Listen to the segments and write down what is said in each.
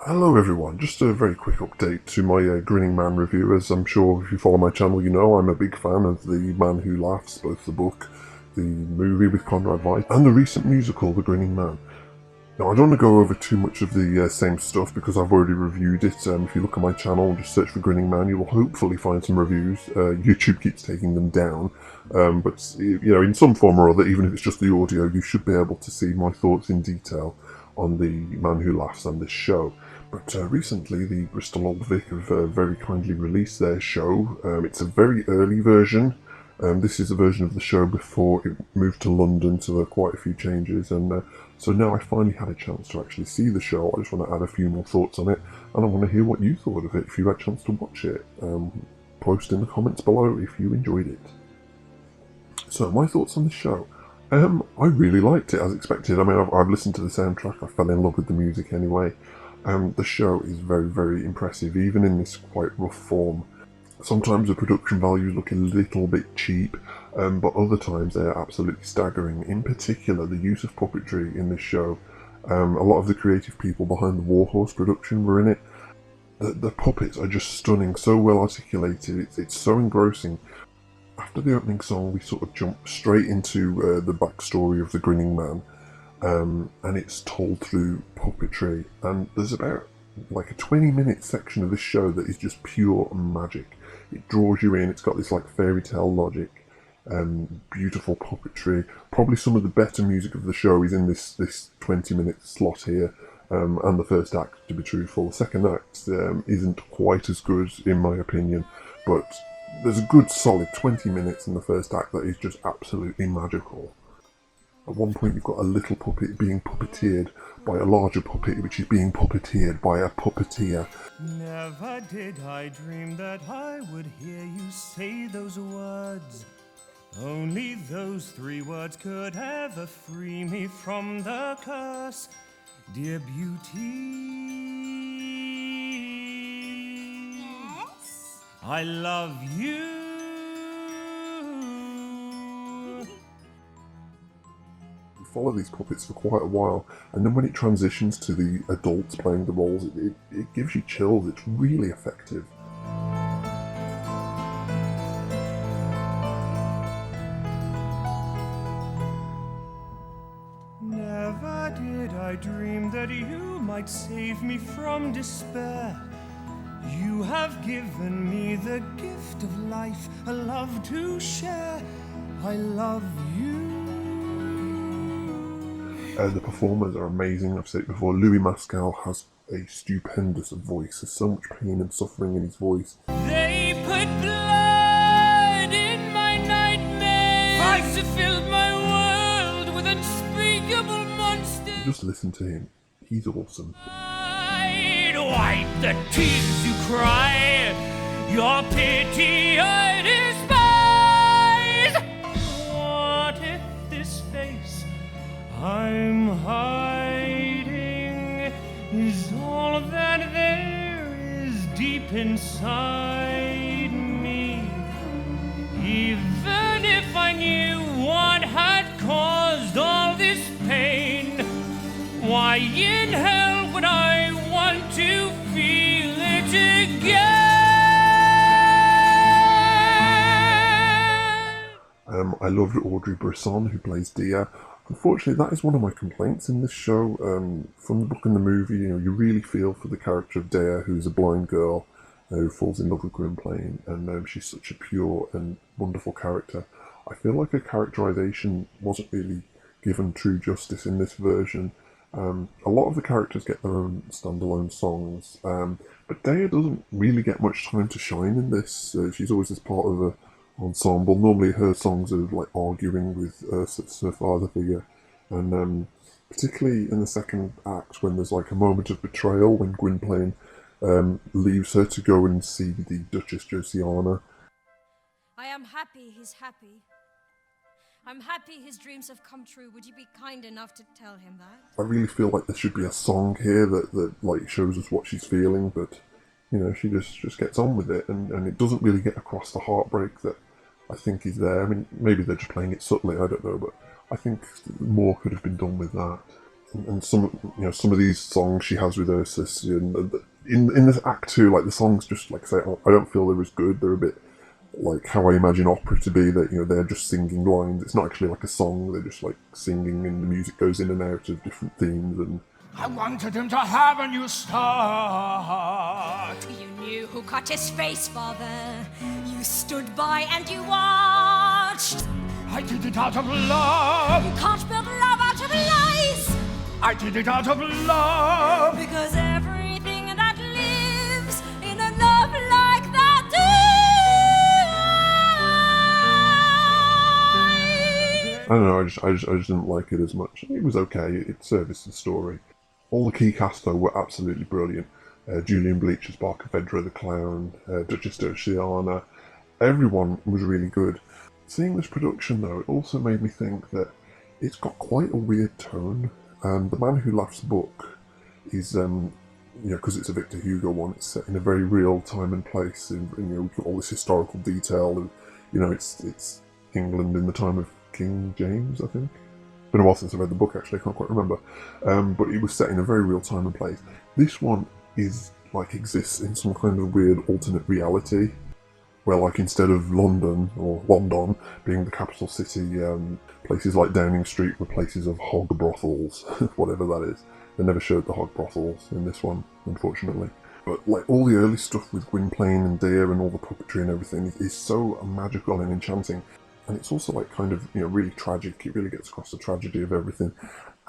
Hello everyone, just a very quick update to my Grinning Man review. As I'm sure if you follow my channel you know, I'm a big fan of The Man Who Laughs, both the book, the movie with Conrad Veidt, and the recent musical The Grinning Man. Now I don't want to go over too much of the same stuff because I've already reviewed it. If you look at my channel and just search for Grinning Man, you will hopefully find some reviews. YouTube keeps taking them down, but you know, in some form or other, even if it's just the audio, you should be able to see my thoughts in detail on The Man Who Laughs and this show. But recently, the Bristol Old Vic have very kindly released their show. It's a very early version. This is a version of the show before it moved to London, so there are quite a few changes. And so now I finally had a chance to actually see the show. I just want to add a few more thoughts on it, and I want to hear what you thought of it if you had a chance to watch it. Post in the comments below if you enjoyed it. So, my thoughts on the show. I really liked it, as expected. I mean, I've listened to the soundtrack, I fell in love with the music anyway. The show is very, very impressive, even in this quite rough form. Sometimes the production values look a little bit cheap, but other times they are absolutely staggering. In particular, the use of puppetry in this show. A lot of the creative people behind the Warhorse production were in it. The puppets are just stunning, so well articulated, it's so engrossing. After the opening song, we sort of jump straight into the backstory of the Grinning Man. And it's told through puppetry, and there's about like a 20-minute section of this show that is just pure magic. It draws you in, it's got this like fairy tale logic, beautiful puppetry. Probably some of the better music of the show is in this 20-minute slot here, and the first act, to be truthful. The second act isn't quite as good in my opinion, but there's a good solid 20 minutes in the first act that is just absolutely magical. At one point you've got a little puppet being puppeteered by a larger puppet, which is being puppeteered by a puppeteer. Never did I dream that I would hear you say those words. Only those 3 words could ever free me from the curse. Dear beauty, Yes? I love you. Follow these puppets for quite a while, and then when it transitions to the adults playing the roles, it gives you chills. It's really effective. Never did I dream that you might save me from despair. You have given me the gift of life, a love to share. I love you. The performers are amazing. I've said it before, Louis Mascal has a stupendous voice. There's so much pain and suffering in his voice. They put blood in my nightmares. Fights have filled my world with unspeakable monsters. Just listen to him. He's awesome. I'd wipe the tears you cry. Your pity I despise. What if this face I'm hiding is all that there is deep inside me? Even if I knew what had caused all this pain, why in hell would I want to feel it again? I loved Audrey Brisson, who plays Dia. Unfortunately, that is one of my complaints in this show. From the book and the movie, you know, you really feel for the character of Dea, who's a blind girl who falls in love with Gwynplaine, and she's such a pure and wonderful character. I feel like her characterization wasn't really given true justice in this version. A lot of the characters get their own standalone songs, but Dea doesn't really get much time to shine in this. She's always as part of a ensemble. Normally her songs are like arguing with her father figure, and particularly in the second act when there's like a moment of betrayal when Gwynplaine leaves her to go and see the Duchess Josiana. I am happy he's happy. I'm happy his dreams have come true. Would you be kind enough to tell him that? I really feel like there should be a song here that like shows us what she's feeling, but you know, she just gets on with it, and it doesn't really get across the heartbreak that I think is there. I mean, maybe they're just playing it subtly, I don't know, but I think more could have been done with that. and some of these songs she has with Ursus, and in this act 2, like the songs just like I say, I don't feel they're as good. They're a bit like how I imagine opera to be, that they're just singing lines. It's not actually like a song, they're just like singing, and the music goes in and out of different themes. And I wanted him to have a new start. You knew who cut his face, father. You stood by and you watched. I did it out of love. You can't build love out of lies. I did it out of love. Because everything that lives in a love like that dies. I don't know, I just didn't like it as much. It was okay, it serviced the story. All the key cast though were absolutely brilliant. Julian Bleach as Barkilphedro the Clown, Duchess Oceana, everyone was really good. Seeing this production though, it also made me think that it's got quite a weird tone. And The Man Who Laughs book is, because it's a Victor Hugo one, it's set in a very real time and place. And we've got all this historical detail. And, it's England in the time of King James, I think. It's been a while since I read the book, actually, I can't quite remember. But it was set in a very real time and place. This one exists in some kind of weird alternate reality, where instead of London, or London, being the capital city, places like Downing Street were places of hog brothels, whatever that is. They never showed the hog brothels in this one, unfortunately. But all the early stuff with Gwynplaine and Deer and all the puppetry and everything is so magical and enchanting. And it's also really tragic. It really gets across the tragedy of everything.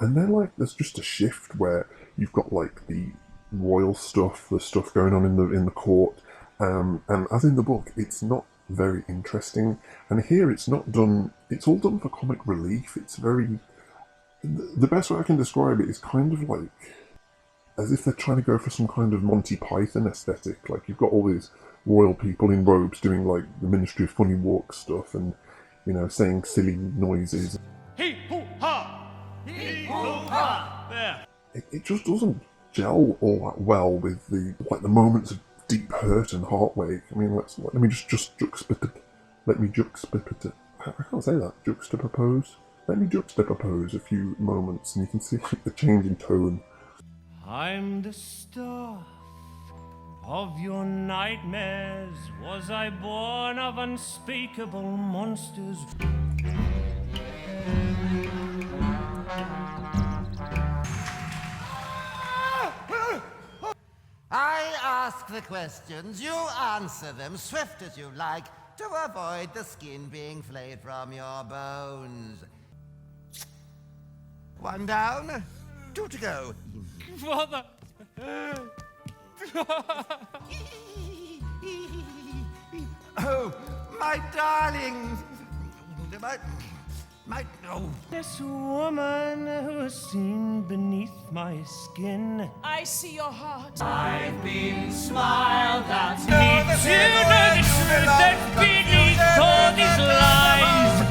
And then there's just a shift where you've got the royal stuff, the stuff going on in the court. And as in the book, it's not very interesting. And here it's not done, it's all done for comic relief. It's very, the best way I can describe it is kind of as if they're trying to go for some kind of Monty Python aesthetic. You've got all these royal people in robes doing the Ministry of Funny Walk stuff and, saying silly noises. Hee-hoo-ha! Hee-hoo-ha! There. It just doesn't gel all that well with the moments of deep hurt and heartbreak. I mean, let me just juxtapose. Let me juxtapose. I can't say that. Juxtapose. Let me juxtapose a few moments, and you can see the change in tone. I'm the stuff of your nightmares. Was I born of unspeakable monsters? I ask the questions, you answer them swift as you like, to avoid the skin being flayed from your bones. One down, two to go. Father! Oh, my darling! Oh. This woman who has seen beneath my skin. I see your heart. I've been smiled at. Need to know the truth that's beneath all these lies.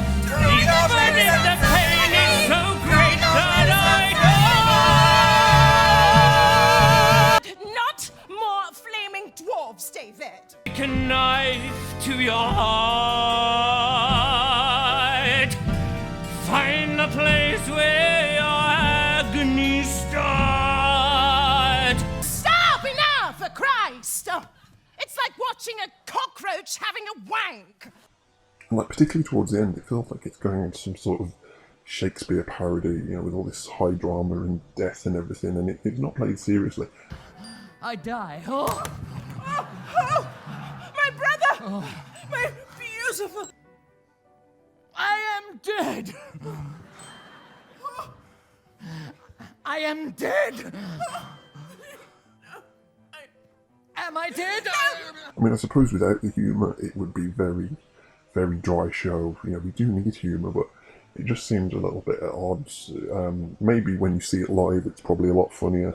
Even if the pain is so great that I die. Not more flaming dwarves, David. Take a knife to your heart. Find the place where your agony starts. Stop! Enough, for Christ! It's like watching a cockroach having a wank. And particularly towards the end, it feels like it's going into some sort of Shakespeare parody, with all this high drama and death and everything, and it's not played seriously. I die. Oh. My brother! My beautiful... I am dead. I am dead. Am I dead? I mean, I suppose without the humour, it would be very, very dry show. We do need humour, but it just seems a little bit at odds. Maybe when you see it live, it's probably a lot funnier.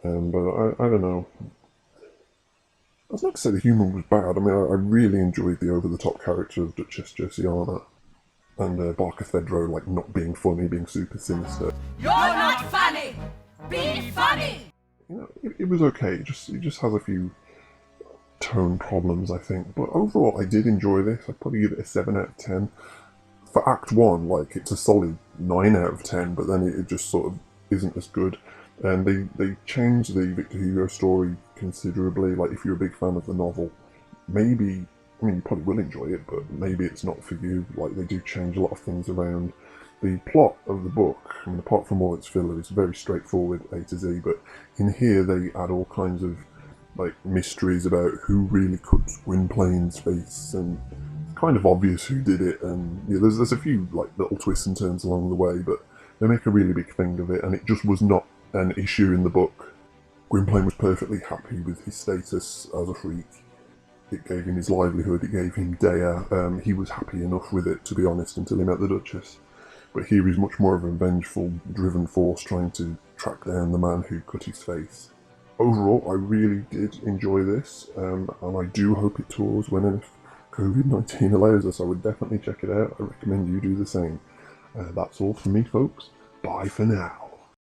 But I don't know. That's not to say the humour was bad. I mean, I really enjoyed the over-the-top character of Duchess Josiana. And Barkilphedro, not being funny, being super sinister. You're not funny! Be funny! It was okay. It just has a few tone problems, I think. But overall, I did enjoy this. I'd probably give it a 7 out of 10. For Act 1, it's a solid 9 out of 10, but then it just sort of isn't as good. And they changed the Victor Hugo story considerably. Like, if you're a big fan of the novel, maybe, I mean, you probably will enjoy it, but maybe it's not for you. Like, they do change a lot of things around. The plot of the book, I mean, apart from all its filler, is very straightforward, A to Z, but in here they add all kinds of, like, mysteries about who really cut Gwynplaine's face, and it's kind of obvious who did it, and yeah, there's a few, like, little twists and turns along the way, but they make a really big thing of it, and it just was not an issue in the book. Gwynplaine was perfectly happy with his status as a freak. It gave him his livelihood, it gave him Dea. He was happy enough with it, to be honest, until he met the Duchess. But here he's much more of a vengeful, driven force trying to track down the man who cut his face. Overall, I really did enjoy this, and I do hope it tours when and if COVID-19 allows us. I would definitely check it out. I recommend you do the same. That's all from me, folks. Bye for now.